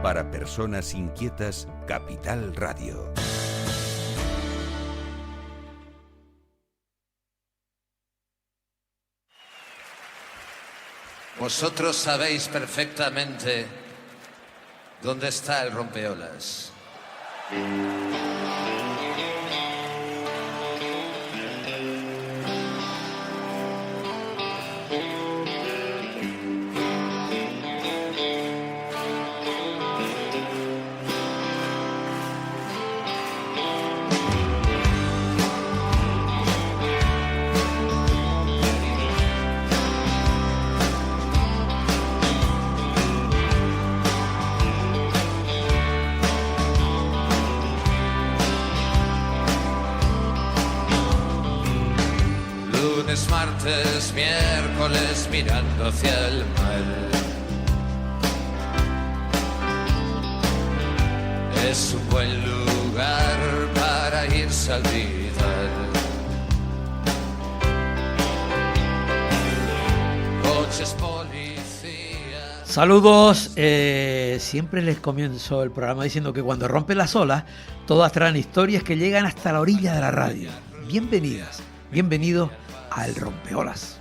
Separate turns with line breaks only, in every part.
Para personas inquietas, Capital Radio.
Vosotros sabéis perfectamente dónde está el rompeolas. Lunes, martes, miércoles, mirando hacia el mar. Es un buen lugar para irse a olvidar. Coches, policías.
Saludos, siempre les comienzo el programa diciendo que cuando rompen las olas, todas traen historias que llegan hasta la orilla de la radio. Bienvenidas, bienvenidos al Rompeolas.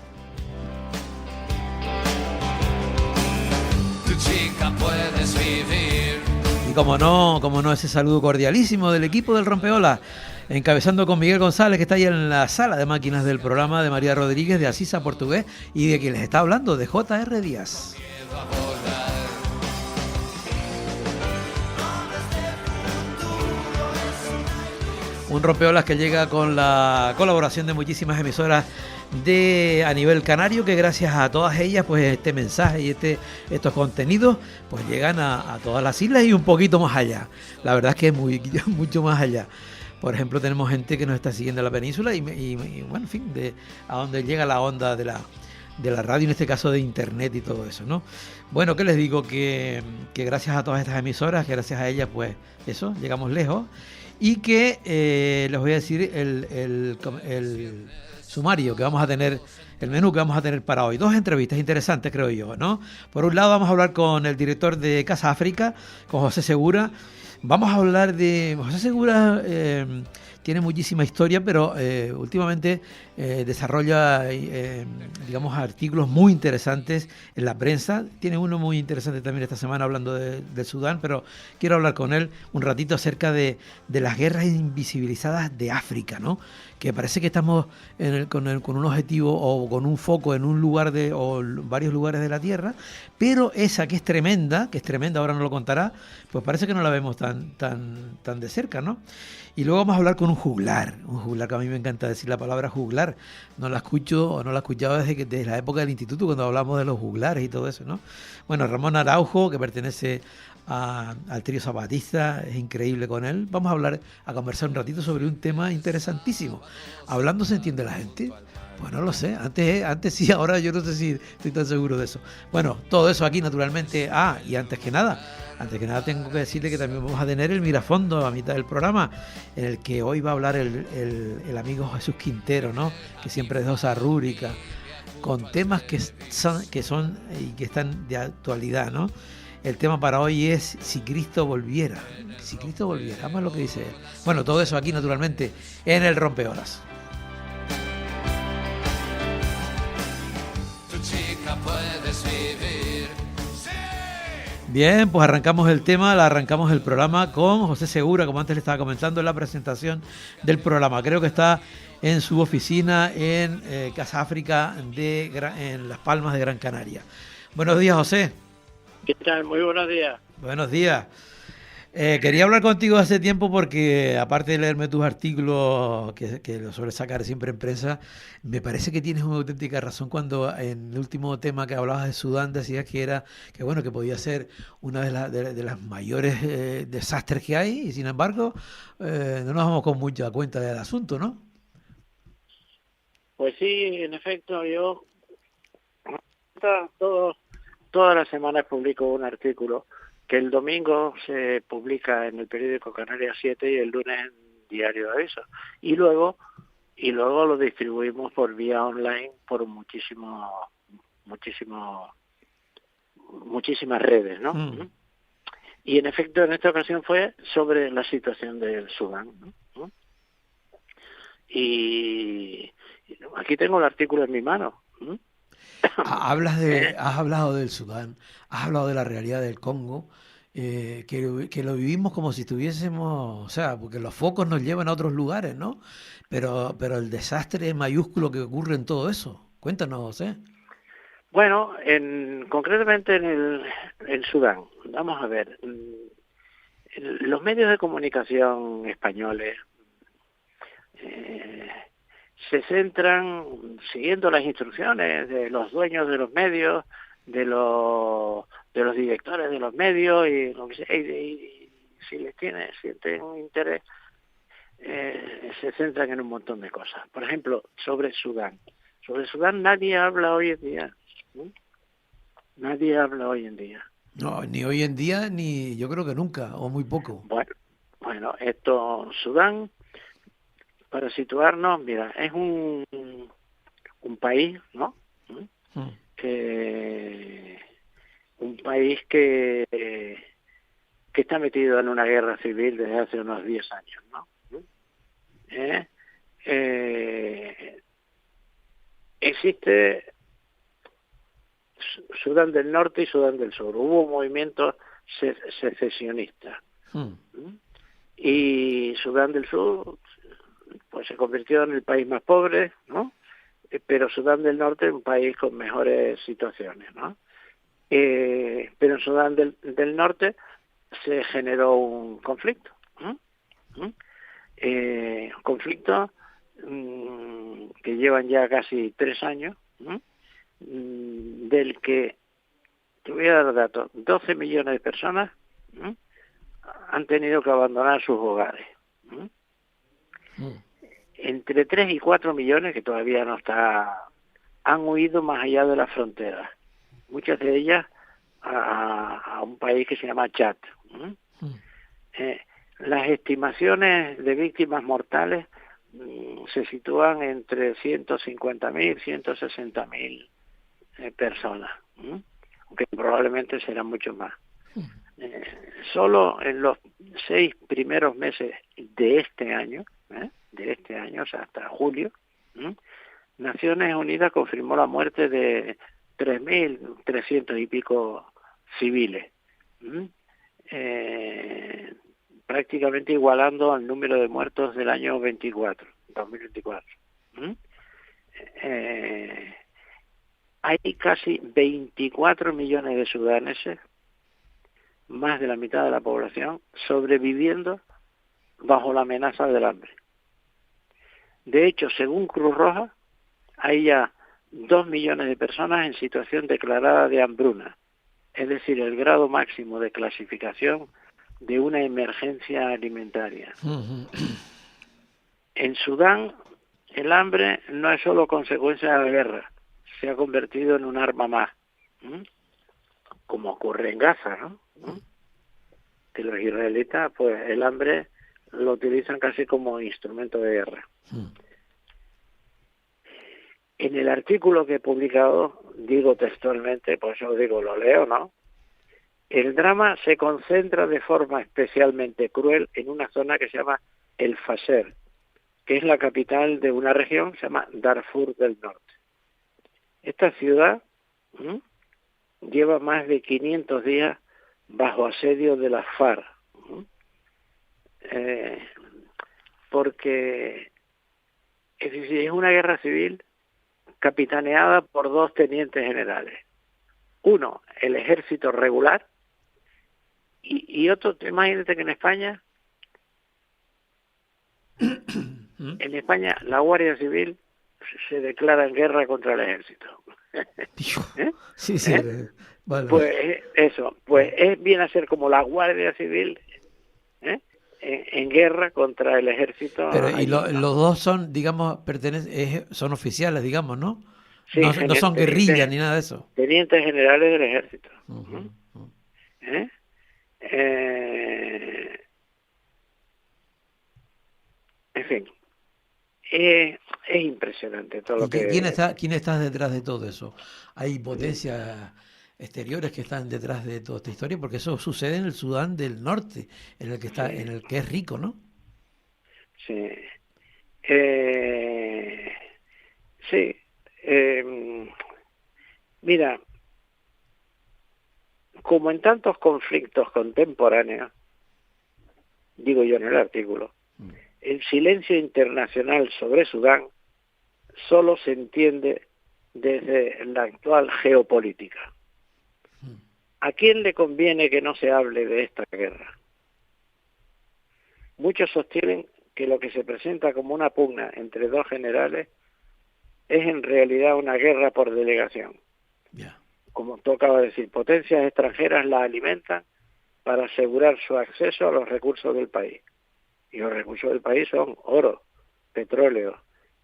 Tu chica puedes vivir.
Y como no, ese saludo cordialísimo del equipo del Rompeolas, encabezando con Miguel González, que está ahí en la sala de máquinas del programa, de María Rodríguez, de Asisa Portugués, y de quien les está hablando, de J.R. Díaz. Un rompeolas que llega con la colaboración de muchísimas emisoras a nivel canario, que gracias a todas ellas, pues este mensaje y estos contenidos pues llegan a todas las islas y un poquito más allá. La verdad es que es mucho más allá. Por ejemplo, tenemos gente que nos está siguiendo en la península y bueno, en fin, a donde llega la onda de la radio, en este caso de internet y todo eso, ¿no? Bueno, ¿qué les digo? Que gracias a todas estas emisoras, que gracias a ellas, pues eso, llegamos lejos. Y que les voy a decir el sumario que vamos a tener, el menú que vamos a tener para hoy. Dos entrevistas interesantes, creo yo, ¿no? Por un lado vamos a hablar con el director de Casa África, con José Segura. Vamos a hablar de... José Segura tiene muchísima historia, pero últimamente desarrolla, digamos, artículos muy interesantes en la prensa. Tiene uno muy interesante también esta semana hablando del Sudán, pero quiero hablar con él un ratito acerca de las guerras invisibilizadas de África, ¿no? Que parece que estamos con un objetivo o con un foco en un lugar o varios lugares de la Tierra, pero esa que es tremenda, ahora nos lo contará, pues parece que no la vemos tan de cerca, ¿no? Y luego vamos a hablar con un juglar que a mí me encanta decir la palabra juglar. No la escuchaba desde la época del instituto, cuando hablamos de los juglares y todo eso, ¿no? Bueno, Ramón Araujo, que pertenece al trío zapatista, es increíble con él. Vamos a conversar un ratito sobre un tema interesantísimo. ¿Hablando se entiende la gente? Pues no lo sé, antes sí, ahora yo no sé si estoy tan seguro de eso. Bueno, todo eso aquí naturalmente. Y antes que nada tengo que decirle que también vamos a tener el mirafondo a mitad del programa, en el que hoy va a hablar el amigo Jesús Quintero, ¿no? Que siempre es de osa rúbrica, con temas que son y que están de actualidad, ¿no? El tema para hoy es si Cristo volviera, vamos a lo que dice él. Bueno, todo eso aquí naturalmente en el Rompeolas.
Tu chica puedes vivir.
Bien, pues arrancamos el programa con José Segura, como antes le estaba comentando en la presentación del programa. Creo que está en su oficina en Casa África en Las Palmas de Gran Canaria. Buenos días, José.
¿Qué tal? Muy buenos días.
Buenos días. Quería hablar contigo hace tiempo porque, aparte de leerme tus artículos, que los sueles sacar siempre en prensa, me parece que tienes una auténtica razón cuando en el último tema que hablabas de Sudán decías que podía ser una de las mayores desastres que hay, y sin embargo no nos damos con mucha cuenta del asunto, ¿no?
Pues sí, en efecto, yo todas las semanas publico un artículo que el domingo se publica en el periódico Canarias 7 y el lunes en Diario de Aviso. Y luego lo distribuimos por vía online por muchísimas redes, ¿no? Y en efecto, en esta ocasión fue sobre la situación del Sudán, ¿no? Y aquí tengo el artículo en mi mano.
Has hablado del Sudán, has hablado de la realidad del Congo, que lo vivimos como si tuviésemos, o sea, porque los focos nos llevan a otros lugares, ¿no? Pero el desastre mayúsculo que ocurre en todo eso. Cuéntanos, José.
Bueno, concretamente en Sudán, vamos a ver, los medios de comunicación españoles se centran, siguiendo las instrucciones de los dueños de los medios, de los directores de los medios, y lo que sea, y si sienten interés, se centran en un montón de cosas. Por ejemplo, sobre Sudán. Sobre Sudán nadie habla hoy en día. Nadie habla hoy en día.
No, ni hoy en día, ni yo creo que nunca, o muy poco.
Bueno, Sudán, para situarnos, mira, es un país, ¿no? Un país que está metido en una guerra civil desde hace unos 10 años, ¿no? Existe Sudán del Norte y Sudán del Sur. Hubo movimientos secesionistas. Y Sudán del Sur pues se convirtió en el país más pobre, ¿no? Pero Sudán del Norte es un país con mejores situaciones, ¿no? Pero en Sudán del Norte se generó un conflicto. Un conflicto que llevan ya casi 3 años, del que, te voy a dar datos, 12 millones de personas han tenido que abandonar sus hogares. Entre 3 y 4 millones, que todavía no está, han huido más allá de las fronteras. Muchas de ellas a un país que se llama Chad. Las estimaciones de víctimas mortales se sitúan entre 150.000 y 160.000 personas, aunque probablemente serán mucho más. Solo en los 6 primeros meses de este año, o sea, hasta julio, Naciones Unidas confirmó la muerte de 3.300 y pico civiles, prácticamente igualando al número de muertos del año 2024. Hay casi 24 millones de sudaneses, más de la mitad de la población, sobreviviendo bajo la amenaza del hambre. De hecho, según Cruz Roja, hay ya 2 millones de personas en situación declarada de hambruna, es decir, el grado máximo de clasificación de una emergencia alimentaria. En Sudán, el hambre no es solo consecuencia de la guerra, se ha convertido en un arma más, como ocurre en Gaza, ¿no? Que los israelitas, pues el hambre lo utilizan casi como instrumento de guerra. En el artículo que he publicado, digo textualmente, por eso digo, lo leo, ¿no? El drama se concentra de forma especialmente cruel en una zona que se llama El Fasher, que es la capital de una región que se llama Darfur del Norte. Esta ciudad lleva más de 500 días bajo asedio de las FARC, porque es decir, es una guerra civil capitaneada por 2 tenientes generales. Uno, el ejército regular, y otro, imagínate que en España la Guardia Civil se declara en guerra contra el ejército.
Sí, sí. Vale.
Pues viene a ser como la Guardia Civil en guerra contra el ejército.
Pero y los dos son, digamos, son oficiales, digamos, ¿no?
Sí,
no son guerrillas ni nada de eso.
Tenientes generales del ejército. En fin, es impresionante todo lo que...
¿Quién está detrás de todo eso? ¿Hay potencias exteriores que están detrás de toda esta historia, porque eso sucede en el Sudán del Norte, en el que está, en el que es rico, ¿no?
Sí. Sí. Mira, como en tantos conflictos contemporáneos, digo yo en el artículo, el silencio internacional sobre Sudán solo se entiende desde la actual geopolítica. ¿A quién le conviene que no se hable de esta guerra? Muchos sostienen que lo que se presenta como una pugna entre dos generales es en realidad una guerra por delegación.
Yeah.
Como tú acabas de decir, potencias extranjeras la alimentan para asegurar su acceso a los recursos del país. Y los recursos del país son oro, petróleo,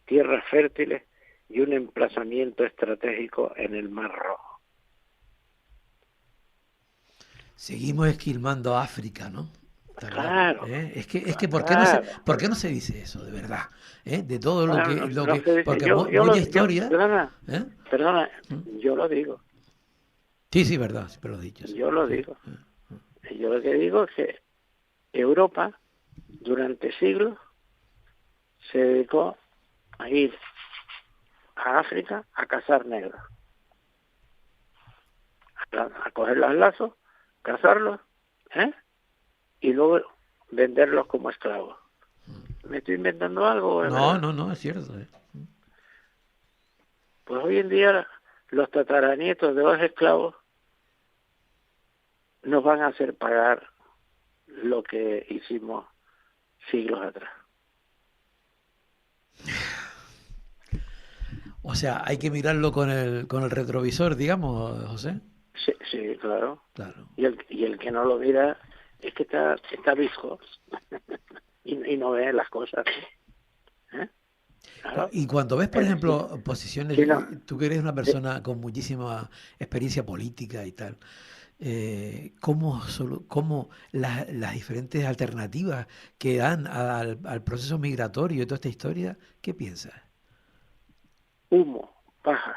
tierras fértiles y un emplazamiento estratégico en el Mar Rojo.
Seguimos esquilmando a África, ¿no?
Claro.
Es que ¿por qué no se dice eso, de verdad? De todo lo que porque mucha historia.
Perdona, yo lo digo.
Sí, verdad, siempre lo he dicho. Sí.
Yo lo digo. Yo lo que digo es que Europa, durante siglos, se dedicó a ir a África a cazar negros. A coger los lazos, cazarlos, y luego venderlos como esclavos. ¿Me estoy inventando algo?
No, es cierto.
Pues hoy en día los tataranietos de los esclavos nos van a hacer pagar lo que hicimos siglos atrás.
O sea, hay que mirarlo con el retrovisor, digamos, José.
Sí, claro.
Claro.
Y el que no lo mira es que está visco y no ve las cosas. Claro.
Y cuando ves, por ejemplo, posiciones, tú que eres una persona con muchísima experiencia política y tal, ¿cómo las diferentes alternativas que dan al proceso migratorio y toda esta historia, qué piensas?
Humo, paja.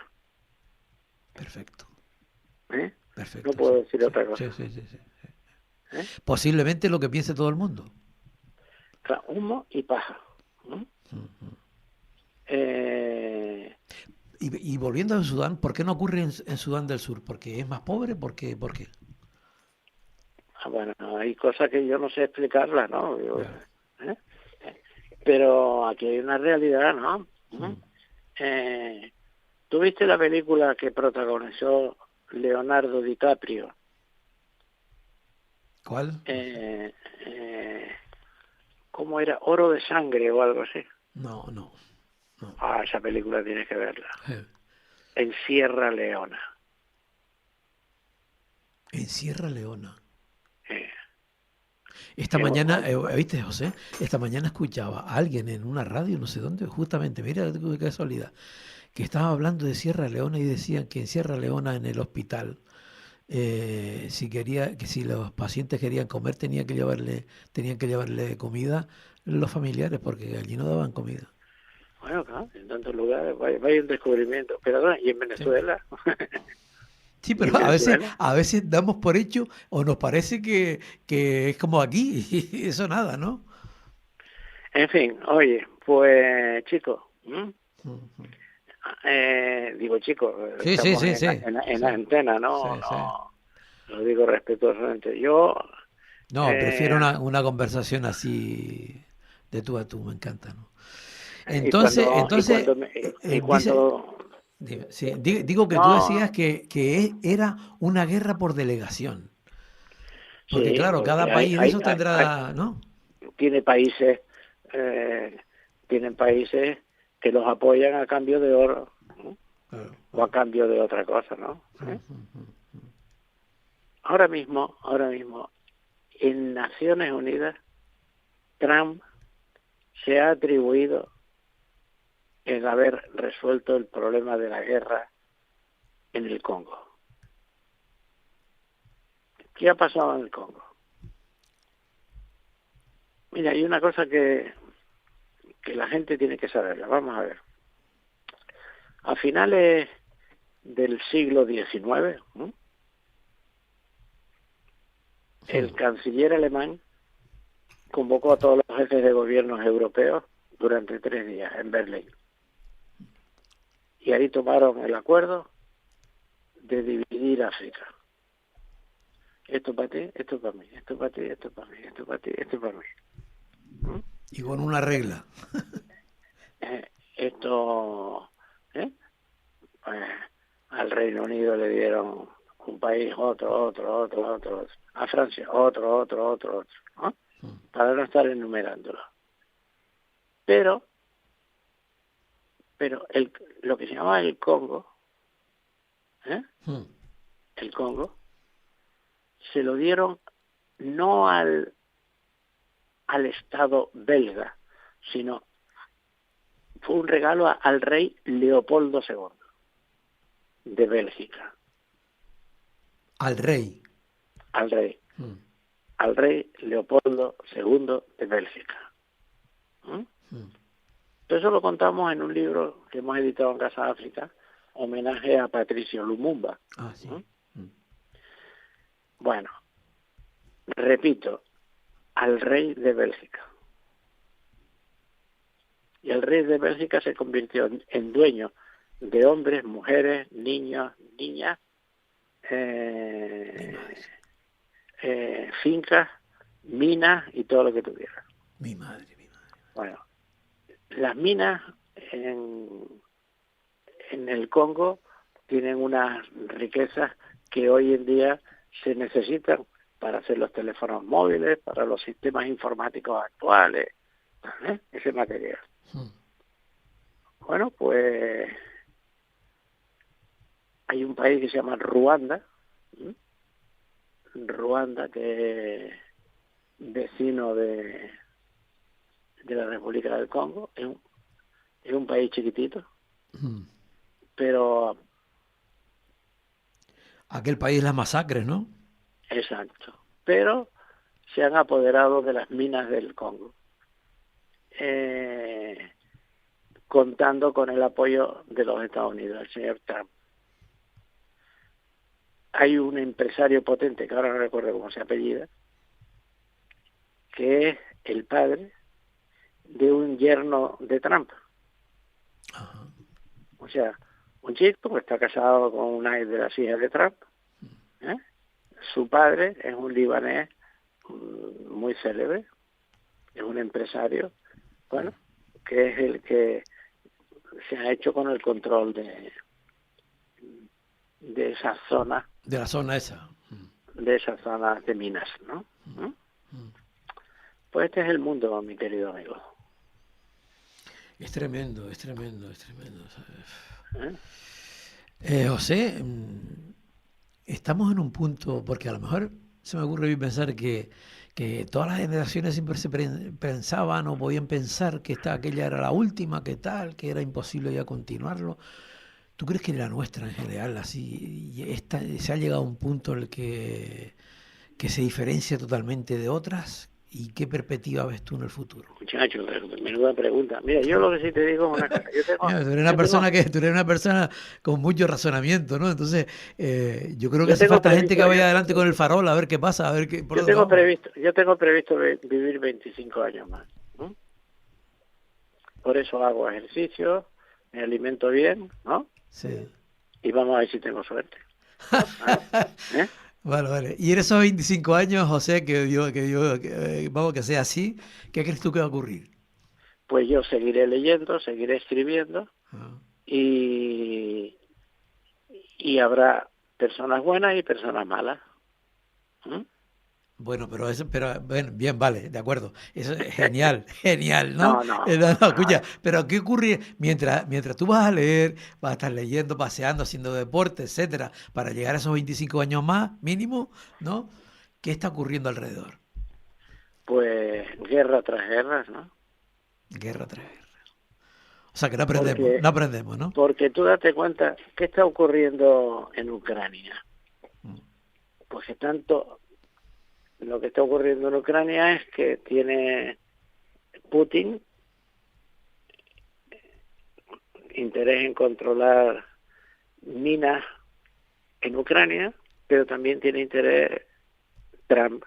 Perfecto.
No puedo decir otra cosa.
Sí. Posiblemente lo que piense todo el mundo.
Claro, humo y paja.
Y volviendo a Sudán, ¿por qué no ocurre en Sudán del Sur? ¿Porque es más pobre? ¿Por qué?
Bueno, hay cosas que yo no sé explicarlas, ¿no? Pero aquí hay una realidad, ¿no? ¿Tú viste la película que protagonizó Leonardo DiCaprio?
¿Cuál?
¿Cómo era? Oro de sangre o algo así.
No.
Esa película tienes que verla. En Sierra Leona.
En Sierra Leona. Esta mañana, ¿viste, José? Esta mañana escuchaba a alguien en una radio, no sé dónde, justamente, mira qué casualidad, que estaba hablando de Sierra Leona y decían que en Sierra Leona, en el hospital, si los pacientes querían comer, tenían que llevarle comida los familiares, porque allí no daban comida.
Bueno, claro, en tantos lugares vaya un descubrimiento. Pero ¿y en Venezuela?
Sí, pero a veces damos por hecho o nos parece que es como aquí y eso nada, ¿no?
En fin, oye, pues chicos, digo chicos,
sí.
En la antena, ¿no?
Sí.
Lo digo respetuosamente. Yo
prefiero una conversación así de tú a tú, me encanta, ¿no? Entonces, digo que tú decías que era una guerra por delegación. Porque claro, cada país de esos tendrá, ¿no?
Tienen países que los apoyan a cambio de oro, ¿no? Claro. O a cambio de otra cosa, ¿no? Ahora mismo, en Naciones Unidas, Trump se ha atribuido el haber resuelto el problema de la guerra en el Congo. ¿Qué ha pasado en el Congo? Mira, hay una cosa que la gente tiene que saberla. Vamos a ver. A finales del siglo XIX, el canciller alemán convocó a todos los jefes de gobiernos europeos durante 3 días en Berlín. Y ahí tomaron el acuerdo de dividir África. Esto para ti, esto para mí, esto para ti, esto para mí, esto para ti, esto para mí.
Y con una regla.
Al Reino Unido le dieron un país, otro. A Francia, otro, ¿no? Para no estar enumerándolo. Pero lo que se llama el Congo, el Congo, se lo dieron no al Estado belga, sino fue un regalo al rey Leopoldo II de Bélgica.
Al rey.
Al rey Leopoldo II de Bélgica. Eso lo contamos en un libro que hemos editado en Casa África, homenaje a Patricio Lumumba.
Sí.
Bueno, repito, al rey de Bélgica. Y el rey de Bélgica se convirtió en dueño de hombres, mujeres, niños, niñas, fincas, minas y todo lo que tuviera.
Mi madre.
Bueno, las minas en el Congo tienen unas riquezas que hoy en día se necesitan para hacer los teléfonos móviles, para los sistemas informáticos actuales, ese material. Bueno, pues hay un país que se llama Ruanda, que es vecino de la República del Congo, es un país chiquitito, pero...
Aquel país las masacres, ¿no?
Exacto, pero se han apoderado de las minas del Congo, contando con el apoyo de los Estados Unidos, el señor Trump. Hay un empresario potente, que ahora no recuerdo cómo se apellida, que es el padre de un yerno de Trump.
Ajá.
O sea, un chico que está casado con una de las hijas de Trump. Su padre es un libanés muy célebre, es un empresario, bueno, que es el que se ha hecho con el control de esa zona.
De la zona esa.
De esas zonas de minas, ¿no? Pues este es el mundo, mi querido amigo.
Es tremendo. José, estamos en un punto, porque a lo mejor se me ocurre pensar que todas las generaciones siempre se pensaban o podían pensar que aquella era la última, que tal, que era imposible ya continuarlo. ¿Tú crees que la nuestra en general así se ha llegado a un punto en el que se diferencia totalmente de otras? ¿Y qué perspectiva ves tú en el futuro?
Muchacho, menuda pregunta. Mira, yo lo que sí te digo es una cosa.
Tú eres una persona con mucho razonamiento, ¿no? Entonces, yo creo que hace falta gente que vaya adelante con el farol a ver qué pasa, a ver qué.
Yo tengo previsto vivir 25 años más. Por eso hago ejercicio, me alimento bien, ¿no?
Sí.
Y vamos a ver si tengo suerte.
Vale. Y en esos 25 años, José, vamos que sea así, ¿qué crees tú que va a ocurrir?
Pues yo seguiré leyendo, seguiré escribiendo y habrá personas buenas y personas malas.
Bueno, bien, vale, de acuerdo. Eso es genial, ¿no?
No,
escucha, pero ¿qué ocurre mientras tú vas a leer, vas a estar leyendo, paseando, haciendo deporte, etcétera, para llegar a esos 25 años más, mínimo, ¿no? ¿Qué está ocurriendo alrededor?
Pues guerra tras guerra, ¿no?
Guerra tras guerra. O sea que no aprendemos, ¿no?
Porque tú date cuenta, ¿qué está ocurriendo en Ucrania? Pues que lo que está ocurriendo en Ucrania es que tiene Putin interés en controlar minas en Ucrania, pero también tiene interés Trump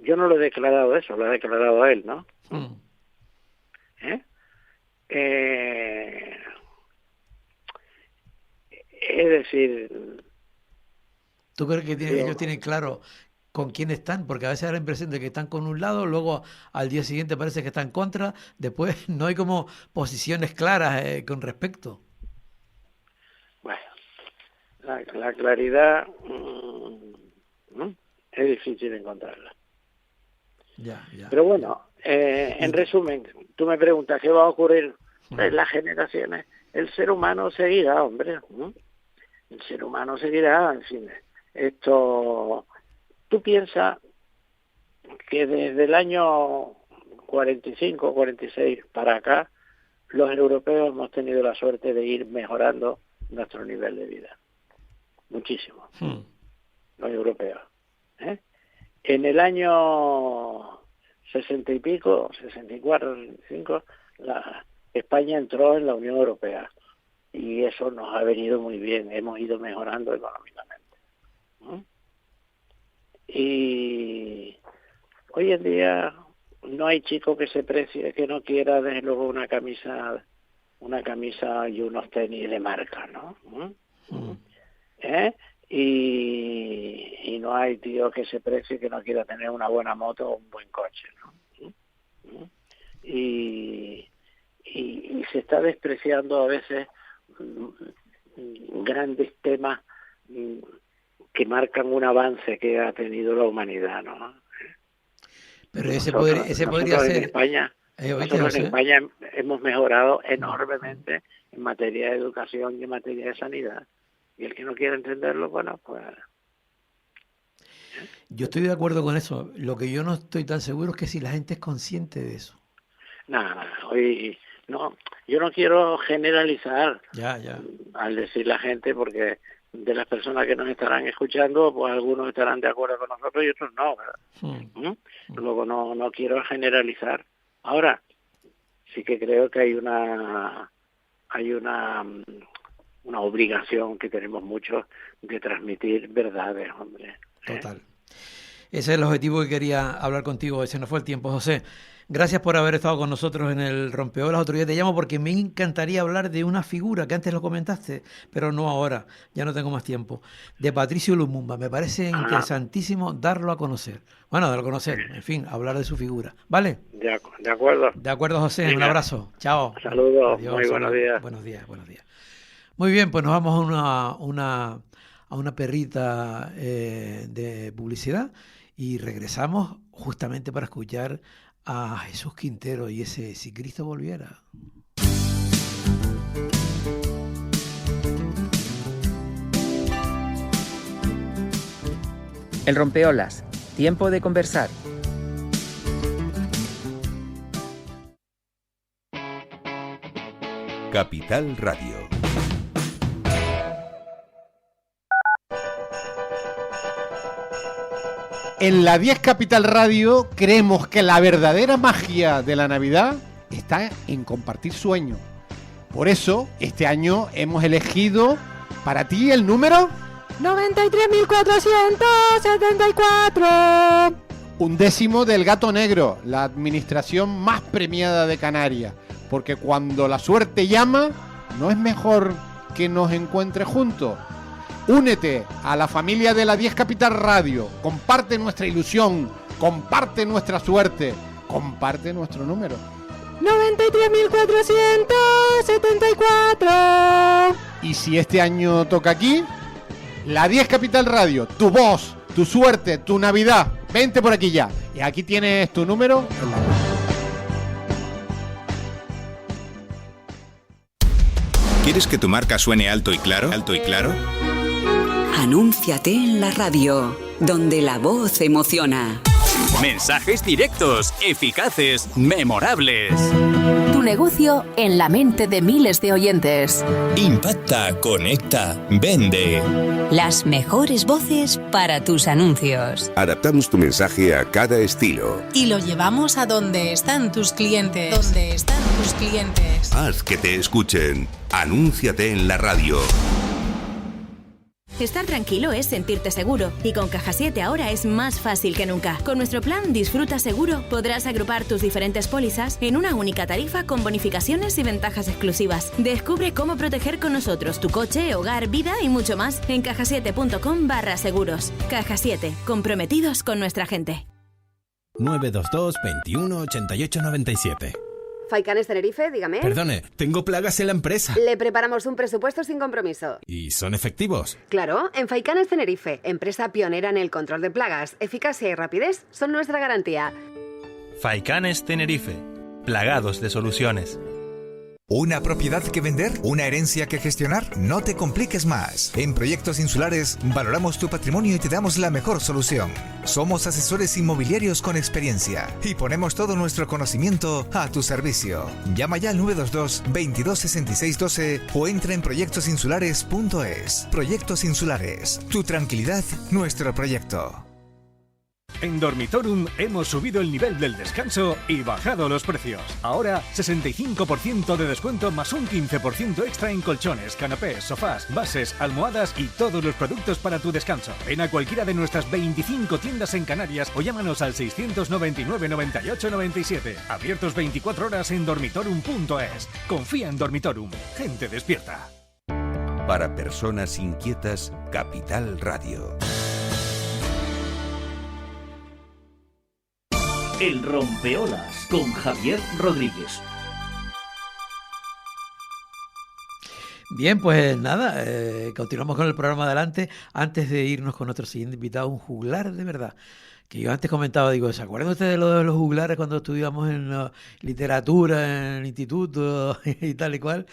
yo no lo he declarado eso, lo ha declarado él, ¿no? Es decir...
¿Tú crees que ellos tienen claro con quién están? Porque a veces da la impresión de que están con un lado, luego al día siguiente parece que están contra, después no hay como posiciones claras con respecto.
Bueno, la claridad es difícil encontrarla.
Ya.
Pero bueno, en resumen, tú me preguntas qué va a ocurrir en las generaciones. El ser humano seguirá, hombre. El ser humano seguirá, en fin. Esto, tú piensas que desde el año 45, 46 para acá, los europeos hemos tenido la suerte de ir mejorando nuestro nivel de vida. Muchísimo. Los europeos. En el año 60 y pico, 64, 65, España entró en la Unión Europea. Y eso nos ha venido muy bien. Hemos ido mejorando económicamente. Y hoy en día no hay chico que se precie, que no quiera desde luego una camisa y unos tenis de marca, ¿no? Y no hay tío que se precie que no quiera tener una buena moto o un buen coche, ¿no? Y se está despreciando a veces grandes temas que marcan un avance que ha tenido la humanidad, ¿no?
Pero ese podría ser...
En España, nosotros en España hemos mejorado enormemente en materia de educación y en materia de sanidad. Y el que no quiera entenderlo, bueno, pues...
Yo estoy de acuerdo con eso. Lo que yo no estoy tan seguro es que si la gente es consciente de eso.
Nada, hoy... No, yo no quiero generalizar al decir la gente, porque de las personas que nos estarán escuchando, pues algunos estarán de acuerdo con nosotros y otros no, ¿verdad? Luego no quiero generalizar. Ahora, sí que creo que hay una obligación que tenemos muchos de transmitir verdades, hombre.
Total. Ese es el objetivo que quería hablar contigo. Ese no fue el tiempo, José. Gracias por haber estado con nosotros en el Rompeolas. Otro día te llamo porque me encantaría hablar de una figura que antes lo comentaste, pero no ahora, ya no tengo más tiempo, de Patricio Lumumba. Me parece interesantísimo darlo a conocer. Bueno, darlo a conocer, en fin, hablar de su figura. ¿Vale?
De acuerdo.
De acuerdo, José. Venga. Un abrazo. Chao.
Saludos.
Adiós,
muy buenos días.
Buenos días. Muy bien, pues nos vamos a una perrita de publicidad y regresamos justamente para escuchar a Jesús Quintero y ese Si Cristo Volviera.
El Rompeolas, tiempo de conversar.
Capital Radio.
En la 10 Capital Radio creemos que la verdadera magia de la Navidad está en compartir sueños. Por eso, este año hemos elegido para ti el número
93.474.
1º del Gato Negro, la administración más premiada de Canarias. Porque cuando la suerte llama, ¿no es mejor que nos encuentre juntos? Únete a la familia de la 10 Capital Radio, comparte nuestra ilusión, comparte nuestra suerte, comparte nuestro número.
93.474.
Y si este año toca aquí, la 10 Capital Radio, tu voz, tu suerte, tu Navidad, vente por aquí ya. Y aquí tienes tu número en la web.
¿Quieres que tu marca suene alto y claro? ¿Alto y claro?
Anúnciate en la radio, donde la voz emociona.
Mensajes directos, eficaces, memorables.
Tu negocio en la mente de miles de oyentes.
Impacta, conecta, vende.
Las mejores voces para tus anuncios.
Adaptamos tu mensaje a cada estilo.
Y lo llevamos a donde están tus clientes.
Haz que te escuchen. Anúnciate en la radio.
Estar tranquilo es sentirte seguro y con Caja 7 ahora es más fácil que nunca. Con nuestro plan Disfruta Seguro podrás agrupar tus diferentes pólizas en una única tarifa con bonificaciones y ventajas exclusivas. Descubre cómo proteger con nosotros tu coche, hogar, vida y mucho más en cajasiete.com/seguros. Caja 7, comprometidos con nuestra gente.
922 21 88 97.
Faicanes Tenerife, dígame.
Perdone, tengo plagas en la empresa.
Le preparamos un presupuesto sin compromiso.
¿Y son efectivos?
Claro, en Faicanes Tenerife, empresa pionera en el control de plagas, eficacia y rapidez son nuestra garantía.
Faicanes Tenerife, plagados de soluciones.
¿Una propiedad que vender? ¿Una herencia que gestionar? No te compliques más. En Proyectos Insulares valoramos tu patrimonio y te damos la mejor solución. Somos asesores inmobiliarios con experiencia y ponemos todo nuestro conocimiento a tu servicio. Llama ya al 922 22 66 12 o entra en proyectosinsulares.es. Proyectos Insulares. Tu tranquilidad, nuestro proyecto.
En Dormitorum hemos subido el nivel del descanso y bajado los precios. Ahora 65% de descuento más un 15% extra en colchones, canapés, sofás, bases, almohadas y todos los productos para tu descanso. Ven a cualquiera de nuestras 25 tiendas en Canarias o llámanos al 699 98 97. Abiertos 24 horas en dormitorum.es. Confía en Dormitorum. Gente despierta.
Para personas inquietas, Capital Radio.
El Rompeolas con Javier Rodríguez.
Bien, pues nada, continuamos con el programa adelante. Antes de irnos con nuestro siguiente invitado, un juglar de verdad. Que yo antes comentaba, digo, ¿se acuerdan ustedes de lo de los juglares cuando estudiamos en literatura, en el instituto y tal y cual?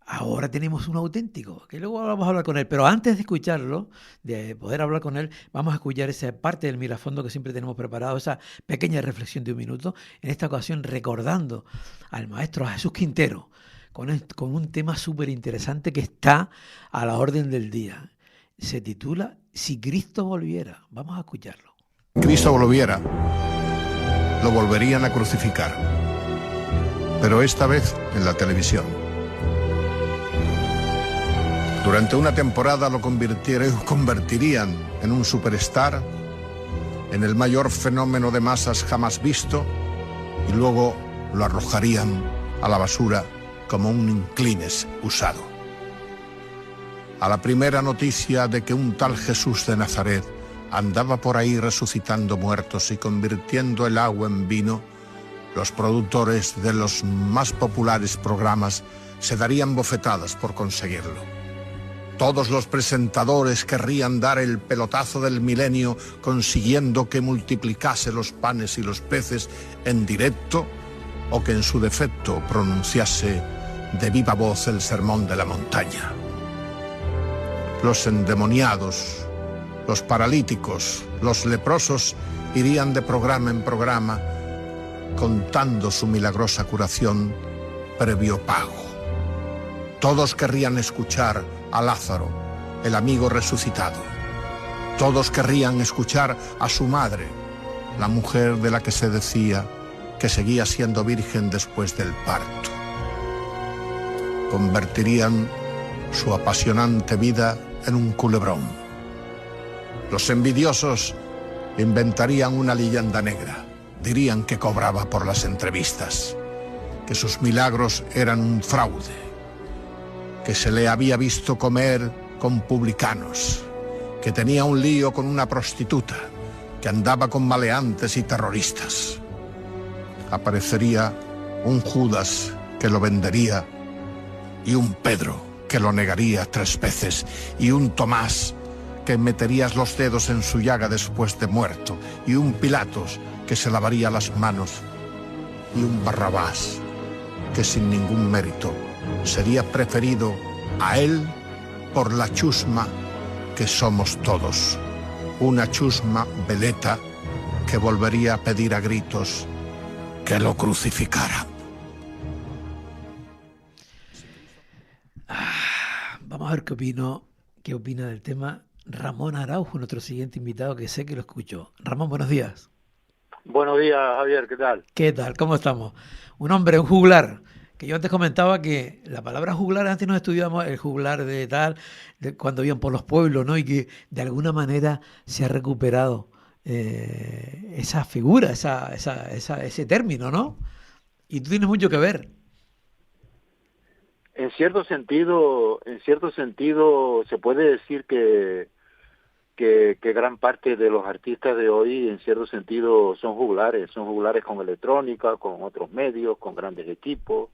Ahora tenemos un auténtico, que luego vamos a hablar con él. Pero antes de escucharlo, de poder hablar con él, vamos a escuchar esa parte del Mirafondo que siempre tenemos preparado, esa pequeña reflexión de un minuto. En esta ocasión recordando al maestro Jesús Quintero, con un tema súper interesante que está a la orden del día. Se titula Si Cristo volviera. Vamos a escucharlo.
Cristo volviera, lo volverían a crucificar, pero esta vez en la televisión. Durante una temporada lo convertirían en un superstar, en el mayor fenómeno de masas jamás visto, y luego lo arrojarían a la basura como un inclines usado. A la primera noticia de que un tal Jesús de Nazaret andaba por ahí resucitando muertos y convirtiendo el agua en vino, los productores de los más populares programas se darían bofetadas por conseguirlo. Todos los presentadores querrían dar el pelotazo del milenio consiguiendo que multiplicase los panes y los peces en directo o que en su defecto pronunciase de viva voz el sermón de la montaña. Los endemoniados, los paralíticos, los leprosos irían de programa en programa contando su milagrosa curación previo pago. Todos querrían escuchar a Lázaro, el amigo resucitado. Todos querrían escuchar a su madre, la mujer de la que se decía que seguía siendo virgen después del parto. Convertirían su apasionante vida en un culebrón. Los envidiosos inventarían una leyenda negra. Dirían que cobraba por las entrevistas, que sus milagros eran un fraude, que se le había visto comer con publicanos, que tenía un lío con una prostituta, que andaba con maleantes y terroristas. Aparecería un Judas que lo vendería, y un Pedro que lo negaría 3 veces, y un Tomás que metería los dedos en su llaga después de muerto, y un Pilatos que se lavaría las manos, y un Barrabás que sin ningún mérito sería preferido a él por la chusma que somos todos. Una chusma veleta que volvería a pedir a gritos que lo crucificaran.
Vamos a ver qué opina del tema Ramón Araujo, nuestro siguiente invitado, que sé que lo escuchó. Ramón, buenos días.
Buenos días, Javier, ¿qué tal?
¿Qué tal? ¿Cómo estamos? Un hombre, un juglar, Que yo antes comentaba que la palabra juglar, antes nos estudiábamos el juglar de tal, cuando iban por los pueblos, ¿no? Y que de alguna manera se ha recuperado esa figura, ese término, ¿no? Y tú tienes mucho que ver.
En cierto sentido se puede decir que gran parte de los artistas de hoy, en cierto sentido, son juglares con electrónica, con otros medios, con grandes equipos,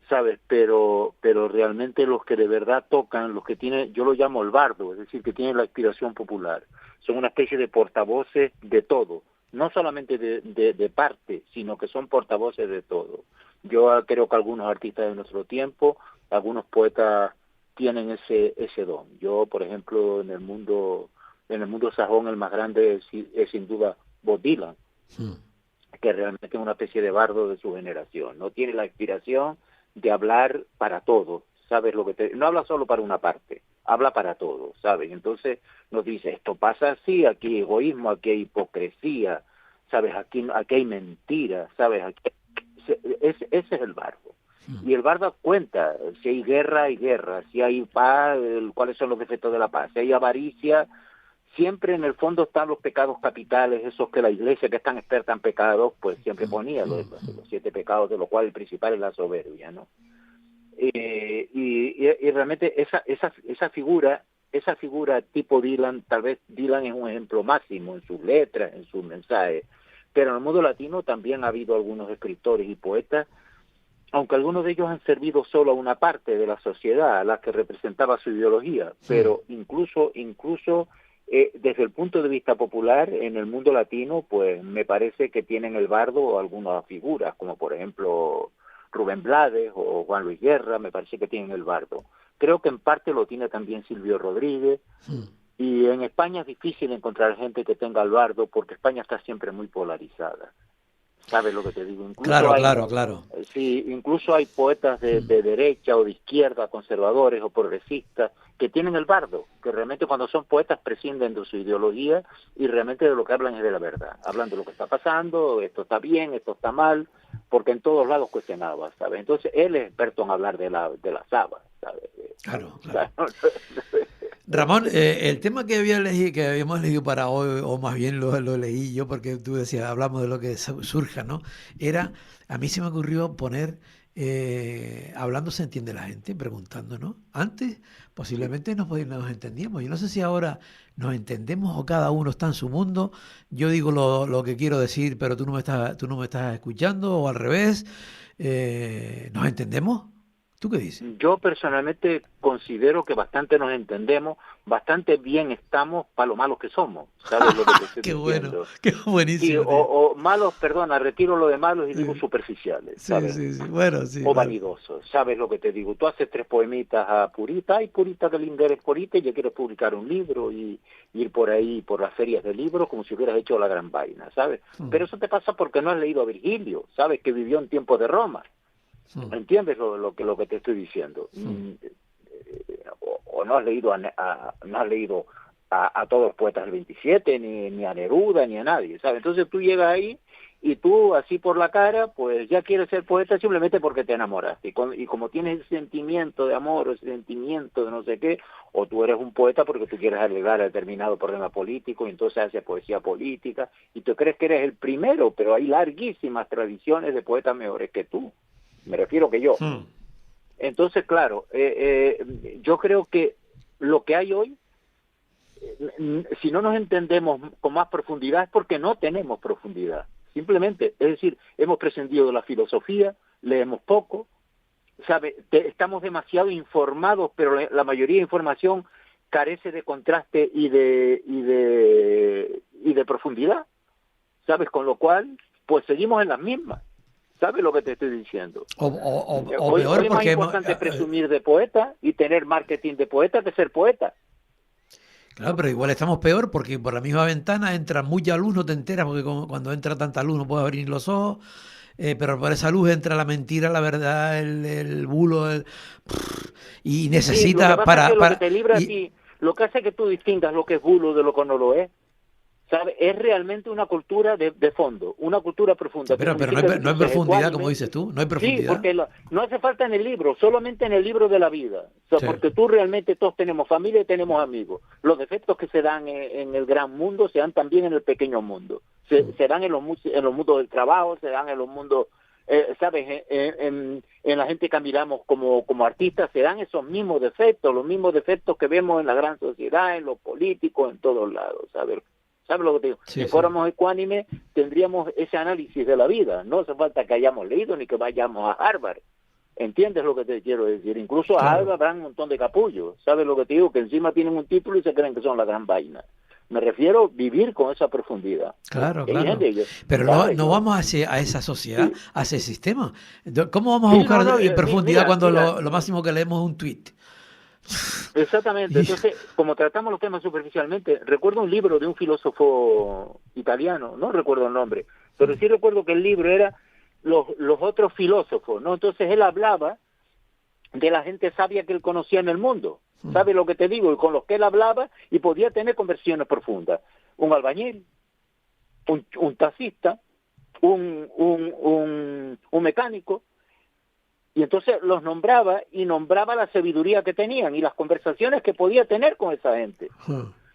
¿sabes? Pero realmente los que de verdad tocan, los que tienen, yo lo llamo el bardo, es decir, que tienen la inspiración popular, son una especie de portavoces de todo, no solamente de parte, sino que son portavoces de todo. Yo creo que algunos artistas de nuestro tiempo, algunos poetas tienen ese don. Yo, por ejemplo, en el mundo sajón, el más grande es sin duda Bob Dylan, que realmente es una especie de bardo de su generación. No tiene la inspiración de hablar para todo, ¿sabes? No habla solo para una parte, habla para todo, ¿sabes? Entonces nos dice, esto pasa así, aquí hay egoísmo, aquí hay hipocresía, ¿sabes? Aquí hay mentira, ¿sabes? Ese es el bardo. Y el bardo cuenta, si hay guerra, hay guerra, si hay paz, cuáles son los defectos de la paz, si hay avaricia, siempre en el fondo están los pecados capitales, esos que la Iglesia, que es tan experta en pecados, pues siempre ponía los 7 pecados, de los cuales el principal es la soberbia, ¿no? Y realmente esa figura tipo Dylan, tal vez Dylan es un ejemplo máximo en sus letras, en sus mensajes, pero en el mundo latino también ha habido algunos escritores y poetas, aunque algunos de ellos han servido solo a una parte de la sociedad, a la que representaba su ideología, pero incluso desde el punto de vista popular, en el mundo latino, pues me parece que tienen el bardo algunas figuras, como por ejemplo Rubén Blades o Juan Luis Guerra, me parece que tienen el bardo. Creo que en parte lo tiene también Silvio Rodríguez, y en España es difícil encontrar gente que tenga el bardo, porque España está siempre muy polarizada. ¿Sabes lo que te digo? Incluso
claro.
Sí, incluso hay poetas de derecha o de izquierda, conservadores o progresistas, que tienen el bardo, que realmente cuando son poetas prescinden de su ideología y realmente de lo que hablan es de la verdad. Hablan de lo que está pasando, esto está bien, esto está mal, porque en todos lados cuestionaba, ¿sabes? Entonces él es experto en hablar de la habas, ¿sabes?
Claro. Ramón, el tema que habíamos elegido para hoy, o más bien lo leí yo, porque tú decías, hablamos de lo que surja, ¿no? A mí se me ocurrió poner, hablando se entiende la gente, preguntando, ¿no? Antes posiblemente nos entendíamos. Yo no sé si ahora nos entendemos o cada uno está en su mundo. Yo digo lo que quiero decir, pero tú no me estás escuchando, o al revés. ¿Nos entendemos? ¿Tú qué dices?
Yo personalmente considero que bastante nos entendemos, bastante bien estamos para lo malos que somos, ¿sabes lo que te estoy diciendo?
Bueno, qué buenísimo.
O malos, retiro lo de malos y digo superficiales, ¿sabes?
Sí, bueno, sí.
O vanidosos, ¿sabes lo que te digo? Tú haces 3 poemitas a Purita, ay Purita, que linda eres Purita, y ya quieres publicar un libro y ir por ahí, por las ferias de libros, como si hubieras hecho la gran vaina, ¿sabes? Pero eso te pasa porque no has leído a Virgilio, ¿sabes? Que vivió en tiempos de Roma. ¿Entiendes lo que te estoy diciendo? O no has leído a todos los poetas del 27, ni a Neruda, ni a nadie, ¿sabes? Entonces tú llegas ahí y tú, así por la cara, pues ya quieres ser poeta simplemente porque te enamoraste. Y como tienes ese sentimiento de amor, o ese sentimiento de no sé qué, o tú eres un poeta porque tú quieres arreglar determinado problema político, y entonces haces poesía política, y tú crees que eres el primero, pero hay larguísimas tradiciones de poetas mejores que tú. Me refiero que yo. Entonces, claro, yo creo que lo que hay hoy, si no nos entendemos con más profundidad, es porque no tenemos profundidad. Simplemente, es decir, hemos prescindido de la filosofía, leemos poco, ¿sabe? Estamos demasiado informados, pero la mayoría de información carece de contraste y de profundidad, ¿sabes? Con lo cual, pues seguimos en las mismas. ¿Sabes lo que te estoy diciendo?
O
hoy
peor,
es más importante presumir de poeta y tener marketing de poeta que ser poeta.
Claro, pero igual estamos peor porque por la misma ventana entra mucha luz, no te enteras, porque cuando entra tanta luz no puedes abrir los ojos, pero por esa luz entra la mentira, la verdad, el bulo, y necesitas
lo que te libra a ti, lo que hace que tú distingas lo que es bulo de lo que no lo es,
¿sabe? Es realmente una cultura de fondo, una cultura profunda.
Pero no hay profundidad, como dices tú, no hay profundidad.
Sí, porque no hace falta en el libro, solamente en el libro de la vida. O sea, porque tú realmente todos tenemos familia y tenemos amigos. Los defectos que se dan en el gran mundo se dan también en el pequeño mundo. Se dan en los mundos del trabajo, se dan en los mundos, ¿sabes? En la gente que admiramos como artistas, se dan esos mismos defectos, los mismos defectos que vemos en la gran sociedad, en los políticos, en todos lados, ¿sabes? ¿Sabes lo que te digo? Si fuéramos ecuánimes, tendríamos ese análisis de la vida. No hace falta que hayamos leído ni que vayamos a Harvard. ¿Entiendes lo que te quiero decir? Incluso a Harvard van un montón de capullos. ¿Sabes lo que te digo? Que encima tienen un título y se creen que son la gran vaina. Me refiero a vivir con esa profundidad.
Claro. Pero no vamos a esa sociedad, a ese sistema. ¿Cómo vamos a buscar profundidad cuando lo máximo que leemos es un tuit?
Exactamente. Entonces, como tratamos los temas superficialmente, recuerdo un libro de un filósofo italiano, no recuerdo el nombre, pero sí recuerdo que el libro era los otros filósofos, ¿no? Entonces él hablaba de la gente sabia que él conocía en el mundo. ¿Sabe lo que te digo? Y con los que él hablaba y podía tener conversaciones profundas. Un albañil, un taxista, un mecánico. Y entonces los nombraba y nombraba la sabiduría que tenían y las conversaciones que podía tener con esa gente.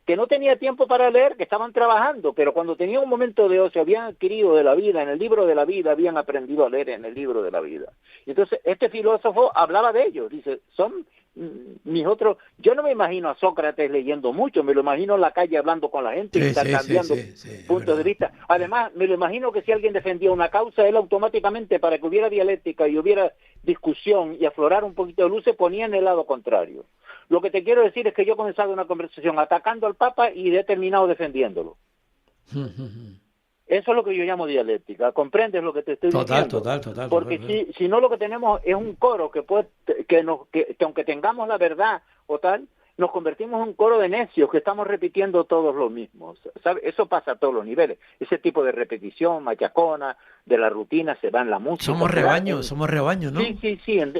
Que no tenía tiempo para leer, que estaban trabajando, pero cuando tenía un momento de ocio habían adquirido de la vida, en el libro de la vida, habían aprendido a leer en el libro de la vida. Y entonces este filósofo hablaba de ellos, dice, son mis otros, yo no me imagino a Sócrates leyendo mucho, me lo imagino en la calle hablando con la gente y cambiando puntos de vista. Además, me lo imagino que si alguien defendía una causa, él automáticamente, para que hubiera dialéctica y hubiera discusión y aflorar un poquito de luz, se ponía en el lado contrario. Lo que te quiero decir es que yo he comenzado una conversación atacando al Papa y he terminado defendiendo. Eso es lo que yo llamo dialéctica. ¿Comprendes lo que te estoy diciendo?
Total.
Porque si no, lo que tenemos es un coro que aunque tengamos la verdad o tal, nos convertimos en un coro de necios que estamos repitiendo todos lo mismo. ¿Sabe? Eso pasa a todos los niveles. Ese tipo de repetición machacona de la rutina se da en la música.
Somos rebaño, ¿no?
Sí. El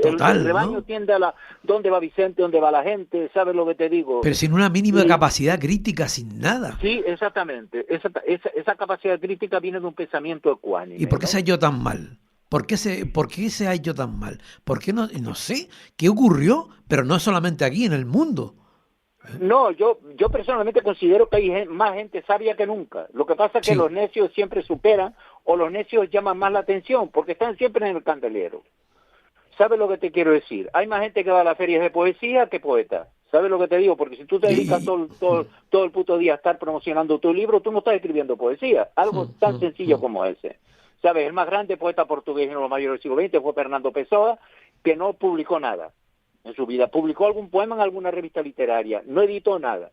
rebaño, ¿no? Tiende a dónde va Vicente, dónde va la gente, ¿sabes lo que te digo?
Pero sin una mínima capacidad crítica, sin nada.
Sí, exactamente. Esa capacidad crítica viene de un pensamiento ecuánime.
¿Y por qué se ha hecho tan mal? ¿Por qué se ha hecho tan mal? ¿Por qué no sé? ¿Qué ocurrió? Pero no solamente aquí, en el mundo.
No, yo personalmente considero que hay más gente sabia que nunca. Lo que pasa es que los necios siempre superan o los necios llaman más la atención porque están siempre en el candelero. ¿Sabes lo que te quiero decir? Hay más gente que va a las ferias de poesía que poeta. ¿Sabes lo que te digo? Porque si tú te dedicas todo el puto día a estar promocionando tu libro, tú no estás escribiendo poesía. Algo tan sencillo como ese. ¿Sabes? El más grande poeta portugués en los mayores del siglo XX fue Fernando Pessoa, que no publicó nada en su vida. Publicó algún poema en alguna revista literaria, no editó nada.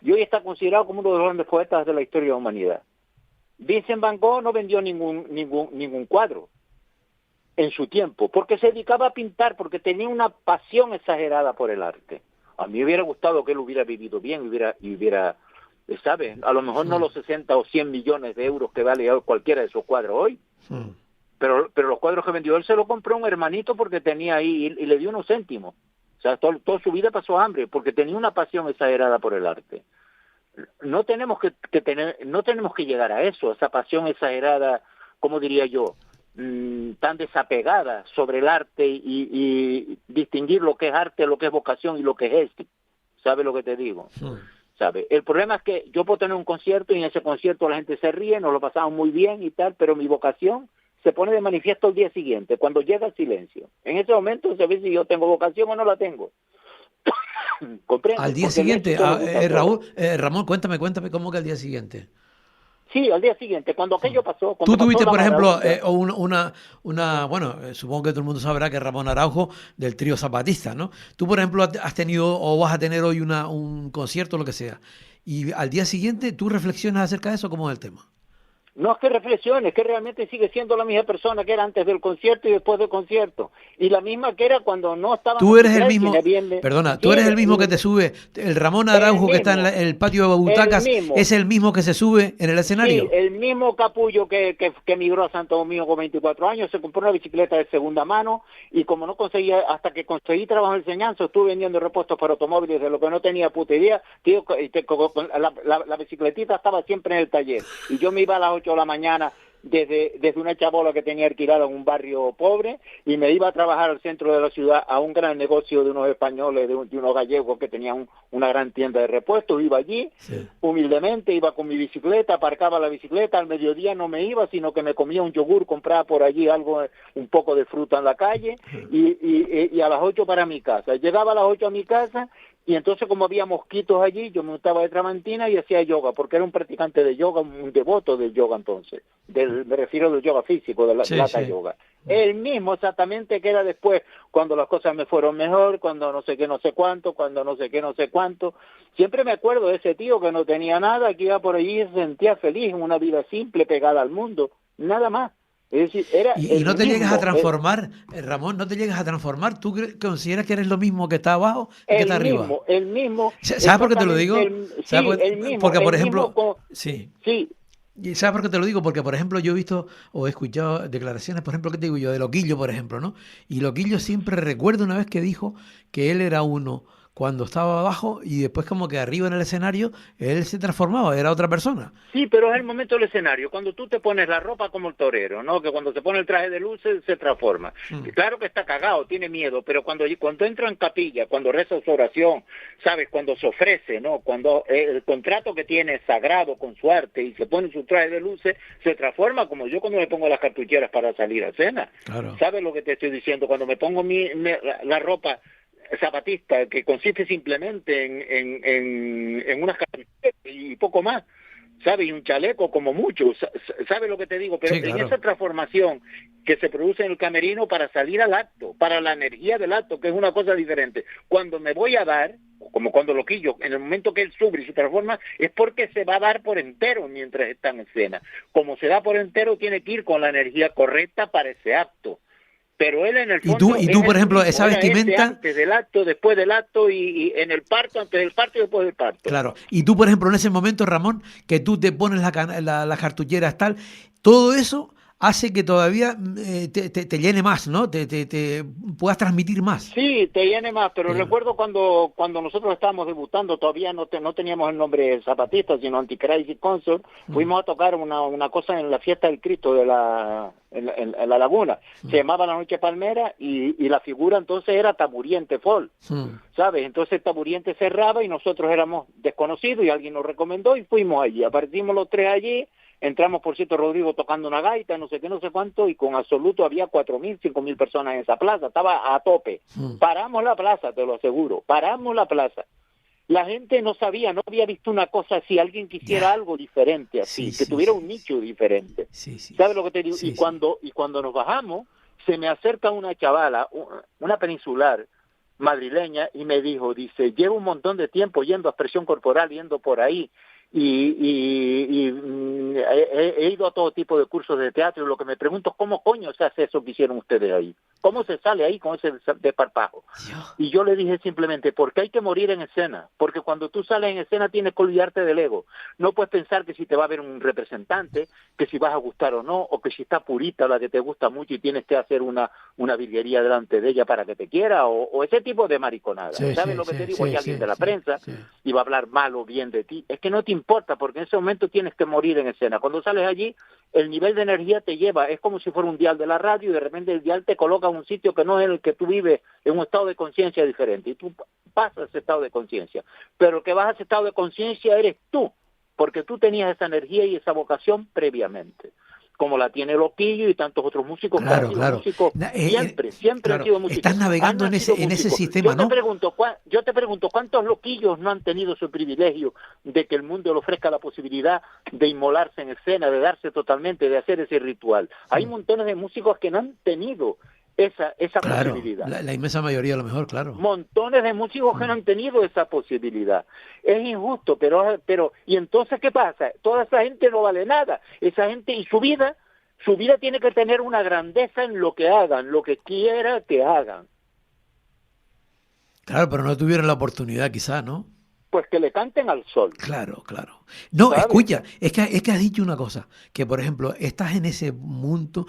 Y hoy está considerado como uno de los grandes poetas de la historia de la humanidad. Vincent Van Gogh no vendió ningún cuadro en su tiempo, porque se dedicaba a pintar, porque tenía una pasión exagerada por el arte. A mí me hubiera gustado que él hubiera vivido bien y hubiera, ¿sabes? A lo mejor no los 60 o 100 millones de euros que vale cualquiera de esos cuadros hoy. Pero los cuadros que vendió él se lo compró un hermanito porque tenía ahí y le dio unos céntimos. O sea, toda su vida pasó hambre porque tenía una pasión exagerada por el arte. No tenemos no tenemos que llegar a eso, esa pasión exagerada, como diría yo, tan desapegada sobre el arte y distinguir lo que es arte, lo que es vocación y lo que es éxito. ¿Sabes lo que te digo? ¿Sabe? El problema es que yo puedo tener un concierto y en ese concierto la gente se ríe, nos lo pasamos muy bien y tal, pero mi vocación se pone de manifiesto al día siguiente, cuando llega el silencio. En ese momento se ve si yo tengo vocación o no la tengo. ¿Comprende?
Al día siguiente, Ramón, cuéntame cómo que al día siguiente.
Sí, al día siguiente, cuando aquello pasó.
Tú tuviste, por ejemplo, supongo que todo el mundo sabrá que Ramón Araujo, del trío Zapatista, ¿no? Tú, por ejemplo, has tenido o vas a tener hoy un concierto, lo que sea, y al día siguiente tú reflexionas acerca de eso, ¿cómo es el tema?
No es que reflexione, es que realmente sigue siendo la misma persona que era antes del concierto y después del concierto. Y la misma que era cuando no estaba...
Tú eres el mismo, perdona, tú eres el mismo que te sube, el Ramón Araujo que está en el patio de butacas, ¿es el mismo que se sube en el escenario?
Sí, el mismo capullo que emigró a Santo Domingo con 24 años, se compró una bicicleta de segunda mano y como no conseguía, hasta que conseguí trabajo en enseñanza, estuve vendiendo repuestos para automóviles de lo que no tenía puta idea, tío, la bicicletita estaba siempre en el taller y yo me iba a las 8 de la mañana desde una chabola que tenía alquilada en un barrio pobre y me iba a trabajar al centro de la ciudad a un gran negocio de unos españoles, de unos gallegos que tenían una gran tienda de repuestos. Iba allí, humildemente, iba con mi bicicleta, aparcaba la bicicleta, al mediodía no me iba, sino que me comía un yogur, compraba por allí algo, un poco de fruta en la calle y a las 8 para mi casa. Llegaba a las 8 a mi casa y entonces como había mosquitos allí, yo me untaba de tramantina y hacía yoga, porque era un practicante de yoga, un devoto del yoga entonces, me refiero del yoga físico, del Hatha yoga. El mismo exactamente que era después, cuando las cosas me fueron mejor, cuando no sé qué, no sé cuánto, cuando no sé qué, no sé cuánto. Siempre me acuerdo de ese tío que no tenía nada, que iba por allí y se sentía feliz en una vida simple, pegada al mundo, nada más. Es decir,
y no te llegas a transformar, Ramón, no te llegas a transformar. ¿Tú consideras que eres lo mismo que está abajo y que está arriba?
El mismo.
¿Sabes por qué te lo digo? Porque, por ejemplo,
sí.
¿Y sabes por qué te lo digo? Porque, por ejemplo, yo he visto o he escuchado declaraciones, por ejemplo, ¿qué te digo yo? De Loquillo, por ejemplo, ¿no? Y Loquillo siempre recuerdo una vez que dijo que él era uno cuando estaba abajo y después como que arriba en el escenario él se transformaba, era otra persona.
Sí, pero es el momento del escenario, cuando tú te pones la ropa como el torero, ¿no? Que cuando se pone el traje de luces se transforma. Claro que está cagado, tiene miedo, pero cuando entra en capilla, cuando reza su oración, ¿sabes? Cuando se ofrece, ¿no? Cuando el contrato que tiene es sagrado con su arte y se pone su traje de luces, se transforma como yo cuando me pongo las cartucheras para salir a cena.
Claro.
¿Sabes lo que te estoy diciendo? Cuando me pongo la ropa zapatista, que consiste simplemente en unas cartucheras y poco más, ¿sabes? Y un chaleco como mucho, ¿sabes lo que te digo? Pero sí, claro. En esa transformación que se produce en el camerino para salir al acto, para la energía del acto, que es una cosa diferente. Cuando me voy a dar, como cuando Loquillo, en el momento que él sube y se transforma, es porque se va a dar por entero mientras está en escena. Como se da por entero, tiene que ir con la energía correcta para ese acto. Pero él en el fondo...
¿Y tú por ejemplo, esa vestimenta...
Antes del acto, después del acto y en el parto, antes del parto y después del parto.
Claro. Y tú, por ejemplo, en ese momento, Ramón, que tú te pones las cartucheras tal, todo eso hace que todavía te llene más, ¿no? Te puedas transmitir más.
Sí, te llene más, pero recuerdo cuando nosotros estábamos debutando, todavía no teníamos el nombre Zapatista, sino Anticrisis Consort, fuimos a tocar una cosa en la fiesta del Cristo de en la laguna, se llamaba La Noche Palmera y la figura entonces era Taburiente Folk, ¿sabes? Entonces Taburiente cerraba y nosotros éramos desconocidos y alguien nos recomendó y fuimos allí, aparecimos los tres allí. Entramos, por cierto, Rodrigo tocando una gaita, no sé qué, no sé cuánto, y con absoluto había 4.000, 5.000 personas en esa plaza, estaba a tope. Paramos la plaza, te lo aseguro, paramos la plaza. La gente no sabía, no había visto una cosa así, alguien quisiera algo diferente así, que tuviera un nicho diferente. ¿Sabes lo que te digo? Y cuando nos bajamos, se me acerca una chavala, una peninsular madrileña, y me dice, llevo un montón de tiempo yendo a expresión corporal, yendo por ahí, y he ido a todo tipo de cursos de teatro y lo que me pregunto es cómo coño se hace eso que hicieron ustedes ahí, cómo se sale ahí con ese desparpajo. Y yo le dije simplemente, porque hay que morir en escena, porque cuando tú sales en escena tienes que olvidarte del ego, no puedes pensar que si te va a ver un representante, que si vas a gustar o no, o que si está purita la que te gusta mucho y tienes que hacer una virguería delante de ella para que te quiera, o ese tipo de mariconada. ¿Sabes lo que te digo? Hay alguien de la prensa y va a hablar mal o bien de ti, es que no te importa, porque en ese momento tienes que morir en escena. Cuando sales allí, el nivel de energía te lleva, es como si fuera un dial de la radio y de repente el dial te coloca en un sitio que no es en el que tú vives, en un estado de conciencia diferente, y tú pasas ese estado de conciencia. Pero el que vas a ese estado de conciencia eres tú, porque tú tenías esa energía y esa vocación previamente, como la tiene Loquillo y tantos otros músicos.
Claro.
Músicos, siempre han sido músicos.
Estás navegando en ese sistema, ¿no?
Yo te pregunto, ¿cuántos loquillos no han tenido ese privilegio de que el mundo le ofrezca la posibilidad de inmolarse en escena, de darse totalmente, de hacer ese ritual? Hay montones de músicos que no han tenido esa
claro,
posibilidad.
La inmensa mayoría a lo mejor, claro.
Montones de músicos que no han tenido esa posibilidad. Es injusto, pero ¿y entonces qué pasa? Toda esa gente no vale nada. Esa gente y su vida tiene que tener una grandeza en lo que hagan, lo que quiera que hagan.
Claro, pero no tuvieron la oportunidad quizás, ¿no?
Pues que le canten al sol.
Claro, claro. No,
¿sabes?
Escucha, es que has dicho una cosa, que por ejemplo, estás en ese punto,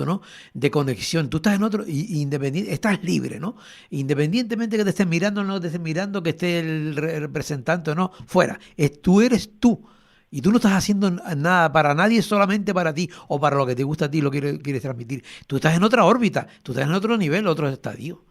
¿no? De conexión. Tú estás en otro, independiente, estás libre, ¿no? Independientemente que te estén mirando o no te estén mirando, que esté el representante o no, fuera. Tú eres tú. Y tú no estás haciendo nada para nadie, solamente para ti, o para lo que te gusta a ti, lo que quieres transmitir. Tú estás en otra órbita, tú estás en otro nivel, otro estadio.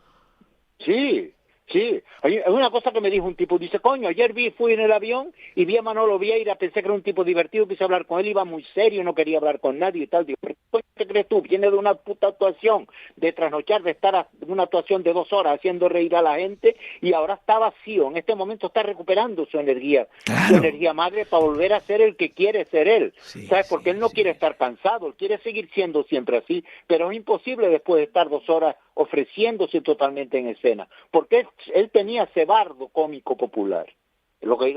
Sí. Sí, hay una cosa que me dijo un tipo, dice, coño, ayer fui en el avión y vi a Manolo Vieira, pensé que era un tipo divertido, quise hablar con él, iba muy serio, no quería hablar con nadie y tal. Digo, ¿qué crees tú? Viene de una puta actuación, de trasnochar, de estar en una actuación de 2 horas haciendo reír a la gente y ahora está vacío, en este momento está recuperando su energía, su energía madre para volver a ser el que quiere ser él, ¿sabes? Porque él no quiere estar cansado, él quiere seguir siendo siempre así, pero es imposible después de estar 2 horas ofreciéndose totalmente en escena, porque él tenía ese bardo cómico popular, lo que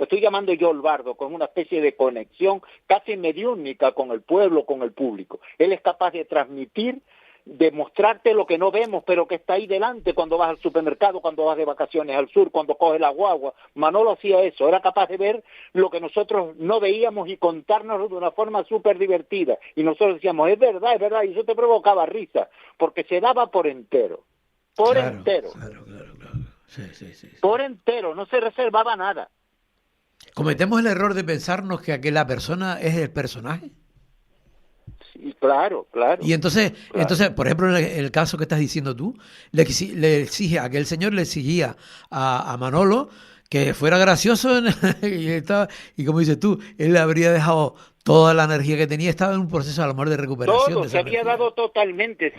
estoy llamando yo el bardo, con una especie de conexión casi mediúnica con el pueblo, con el público. Él es capaz de transmitir, de mostrarte lo que no vemos, pero que está ahí delante cuando vas al supermercado, cuando vas de vacaciones al sur, cuando coges la guagua. Manolo hacía eso, era capaz de ver lo que nosotros no veíamos y contárnoslo de una forma súper divertida. Y nosotros decíamos, es verdad, y eso te provocaba risa, porque se daba por entero. Por entero.
Claro. Sí.
Por entero, no se reservaba nada.
¿Cometemos el error de pensarnos que la persona es el personaje?
Sí, claro.
Y entonces, por ejemplo, en el caso que estás diciendo tú, aquel señor le exigía a Manolo que fuera gracioso y como dices tú, él le habría dejado toda la energía que tenía, estaba en un proceso a lo mejor de recuperación.
Todo, se había dado totalmente,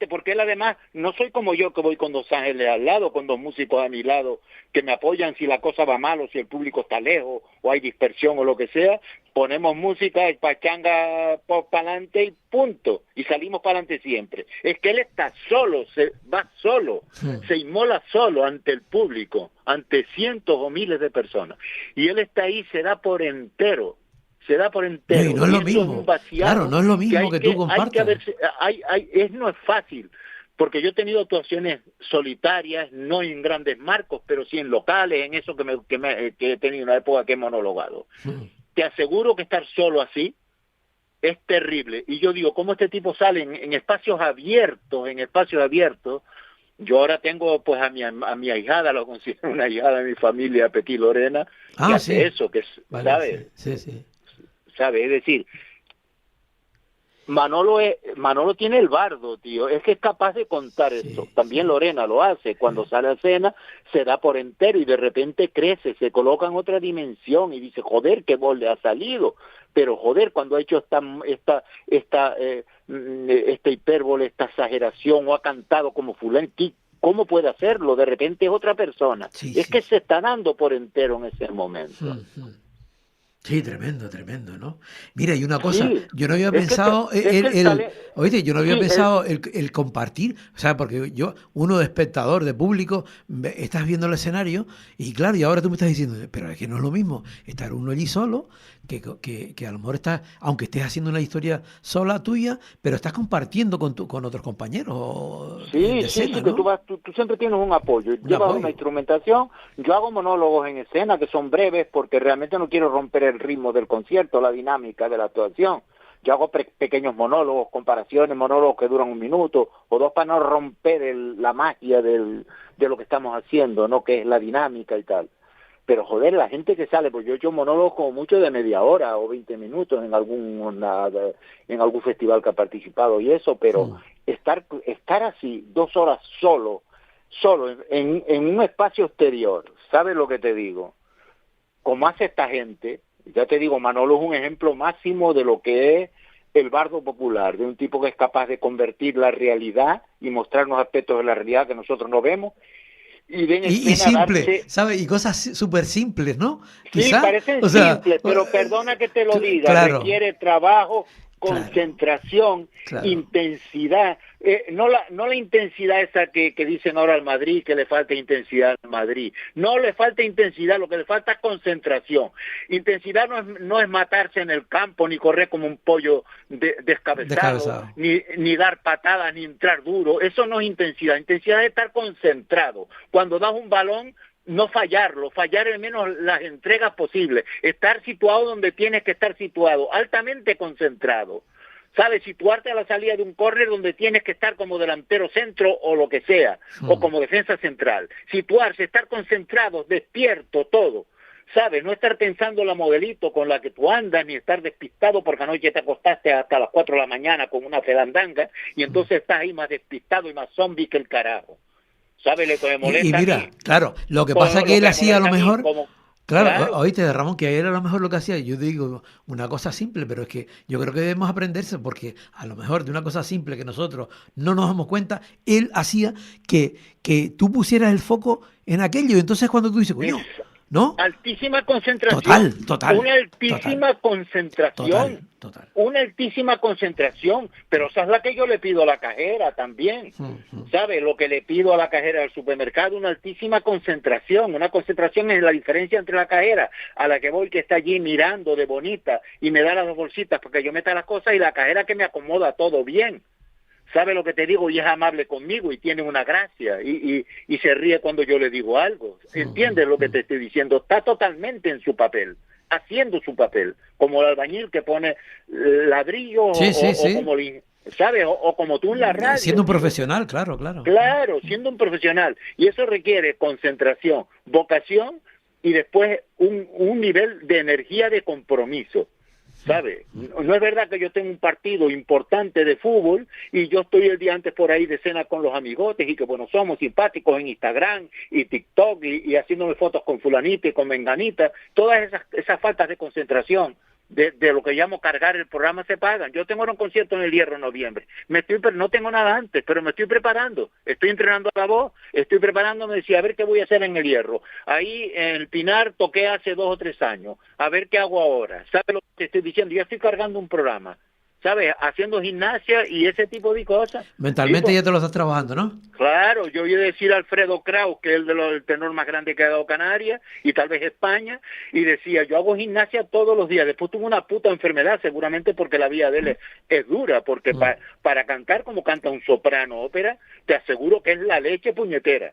porque él además, no soy como yo que voy con 2 ángeles al lado, con 2 músicos a mi lado, que me apoyan si la cosa va mal o si el público está lejos o hay dispersión o lo que sea, ponemos música y pachanga pop para adelante y punto, y salimos para adelante siempre. Es que él está solo, va solo, se inmola solo ante el público, ante cientos o miles de personas, y él está ahí, se da por entero. Y
no es lo mismo, claro, no es lo mismo que tú compartas.
No es fácil, porque yo he tenido actuaciones solitarias, no en grandes marcos, pero sí en locales, en eso que he tenido una época que he monologado. Te aseguro que estar solo así es terrible. Y yo digo, ¿cómo este tipo sale en espacios abiertos? Yo ahora tengo pues a mi ahijada, lo considero una ahijada de mi familia, Petit Lorena, que hace eso, que es,
vale,
¿sabes?
Sí.
¿Sabe? Es decir, Manolo tiene el bardo, tío, es que es capaz de contar esto. También Lorena lo hace, cuando sale a escena se da por entero y de repente crece, se coloca en otra dimensión y dice, joder, qué voz le ha salido, pero joder, cuando ha hecho esta hipérbole, esta exageración, o ha cantado como fulano, ¿cómo puede hacerlo? De repente es otra persona. Que se está dando por entero en ese momento.
Sí, tremendo, ¿no? Mira, y una cosa, yo no había pensado el compartir, o sea, porque uno de espectador, de público, estás viendo el escenario y claro, y ahora tú me estás diciendo, pero es que no es lo mismo estar uno allí solo, que a lo mejor estás, aunque estés haciendo una historia sola tuya, pero estás compartiendo con otros compañeros.
Sí,
¿no?
que tú siempre tienes un apoyo, llevas una instrumentación, yo hago monólogos en escena que son breves porque realmente no quiero romper el ritmo del concierto, la dinámica de la actuación. Yo hago pequeños monólogos, monólogos que duran 1 minuto o 2 para no romper la magia de lo que estamos haciendo, ¿no? Que es la dinámica y tal. Pero joder, la gente que sale, pues yo he hecho monólogos como mucho de media hora o 20 minutos en algún festival que ha participado y eso, pero estar así 2 horas solo en un espacio exterior, ¿sabes lo que te digo? Como hace esta gente, ya te digo, Manolo es un ejemplo máximo de lo que es el bardo popular, de un tipo que es capaz de convertir la realidad y mostrarnos aspectos de la realidad que nosotros no vemos.
Y simple, ¿sabes? Y cosas súper simples, ¿no?
Sí, parecen simples, pero perdona que te lo diga, requiere trabajo concentración, intensidad, no la intensidad esa que dicen ahora al Madrid, que le falta intensidad al Madrid. No le falta intensidad, lo que le falta es concentración. Intensidad no es matarse en el campo, ni correr como un pollo descabezado. Ni dar patadas, ni entrar duro. Eso no es intensidad. Intensidad es estar concentrado. Cuando das un balón, no fallarlo, fallar al menos las entregas posibles, estar situado donde tienes que estar situado, altamente concentrado, ¿sabes? Situarte a la salida de un córner donde tienes que estar como delantero centro o lo que sea, o como defensa central, situarse, estar concentrado, despierto, todo, ¿sabes? No estar pensando la modelito con la que tú andas, ni estar despistado porque anoche te acostaste hasta las 4 de la mañana con una felandanga y entonces estás ahí más despistado y más zombie que el carajo. ¿Sabes lo que me molesta?
Y mira, claro, lo que pasa es que él hacía a lo mejor... Claro, oíste, Ramón, que era a lo mejor lo que hacía. Yo digo una cosa simple, pero es que yo creo que debemos aprenderse, porque a lo mejor de una cosa simple que nosotros no nos damos cuenta, él hacía que tú pusieras el foco en aquello. Y entonces cuando tú dices, coño, ¿no?
Altísima concentración.
Total.
Una altísima concentración.
Total.
Una altísima concentración. Pero esa es la que yo le pido a la cajera también. ¿Sabe? Lo que le pido a la cajera del supermercado, una altísima concentración. Una concentración es la diferencia entre la cajera a la que voy, que está allí mirando de bonita y me da las 2 bolsitas porque yo meta las cosas, y la cajera que me acomoda todo bien. ¿Sabe lo que te digo? Y es amable conmigo y tiene una gracia y se ríe cuando yo le digo algo. ¿Entiendes lo que te estoy diciendo? Está totalmente en su papel, haciendo su papel, como el albañil que pone ladrillos o como... ¿Sabes? O como tú en la radio.
Siendo un profesional, claro.
Claro, siendo un profesional. Y eso requiere concentración, vocación y después un nivel de energía de compromiso. ¿Sabe? No es verdad que yo tengo un partido importante de fútbol y yo estoy el día antes por ahí de cena con los amigotes y que bueno, somos simpáticos en Instagram y TikTok y haciéndome fotos con fulanita y con menganita. Todas esas faltas de concentración de lo que llamo cargar el programa se pagan. Yo tengo un concierto en el Hierro en noviembre. No tengo nada antes, pero me estoy preparando. Estoy entrenando la voz, estoy preparándome, decía, a ver qué voy a hacer en el Hierro. Ahí en el Pinar toqué hace 2 o 3 años. A ver qué hago ahora. ¿Sabes lo que te estoy diciendo? Yo estoy cargando un programa, ¿sabes? Haciendo gimnasia y ese tipo de cosas.
Mentalmente
¿sí?
Ya te lo estás trabajando, ¿no?
Claro, yo voy a decir a Alfredo Kraus, que es el tenor más grande que ha dado Canarias, y tal vez España, y decía, yo hago gimnasia todos los días. Después tuve una puta enfermedad, seguramente porque la vida de él es dura, porque para cantar como canta un soprano ópera, te aseguro que es la leche puñetera.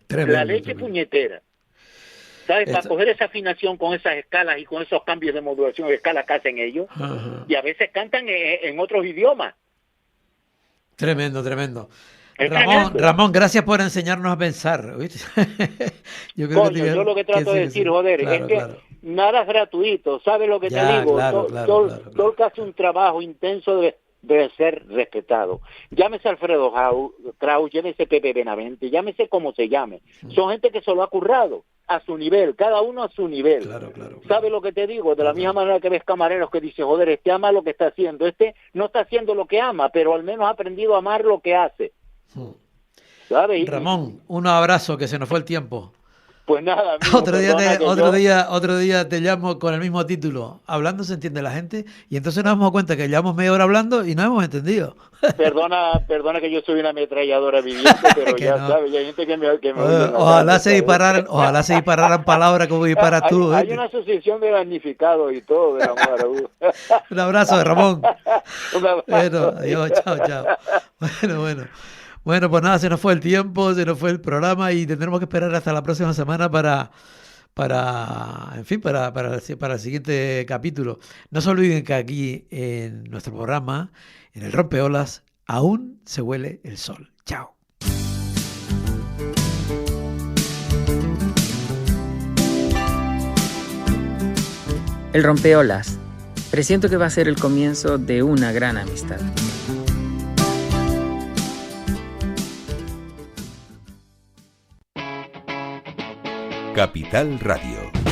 Tremendo,
la leche puñetera. ¿Sabes? Para coger esa afinación con esas escalas y con esos cambios de modulación de escalas que hacen ellos, y a veces cantan en otros idiomas.
Tremendo. Ramón, gracias por enseñarnos a pensar.
Yo lo que trato de decir, joder, es que nada es gratuito. ¿Sabes lo que te digo? Todo el que hace un trabajo intenso debe ser respetado. Llámese Alfredo Kraus, llámese Pepe Benavente, llámese como se llame. Son gente que se lo ha currado a su nivel, cada uno a su nivel.
Claro.
¿Sabes lo que te digo? De la misma manera que ves camareros que dicen, joder, este ama lo que está haciendo, este no está haciendo lo que ama, pero al menos ha aprendido a amar lo que hace. ¿Sabes?
Ramón, un abrazo, que se nos fue el tiempo.
Pues nada, amigo,
otro día te llamo con el mismo título. Hablando se entiende la gente, y entonces nos damos cuenta que llevamos media hora hablando y no hemos entendido.
Perdona que yo soy una ametralladora viviente, pero ya no. Sabes, hay gente que me
ojalá se dispararan palabras como disparas tú.
Hay una asociación de damnificados y todo de la Maraú.
Un abrazo, Ramón.
Un abrazo.
Bueno, adiós, chao. Bueno, pues nada, se nos fue el tiempo, se nos fue el programa y tendremos que esperar hasta la próxima semana para el siguiente capítulo. No se olviden que aquí en nuestro programa, en el Rompeolas, aún se huele el sol. Chao.
El Rompeolas. Presiento que va a ser el comienzo de una gran amistad.
Capital Radio.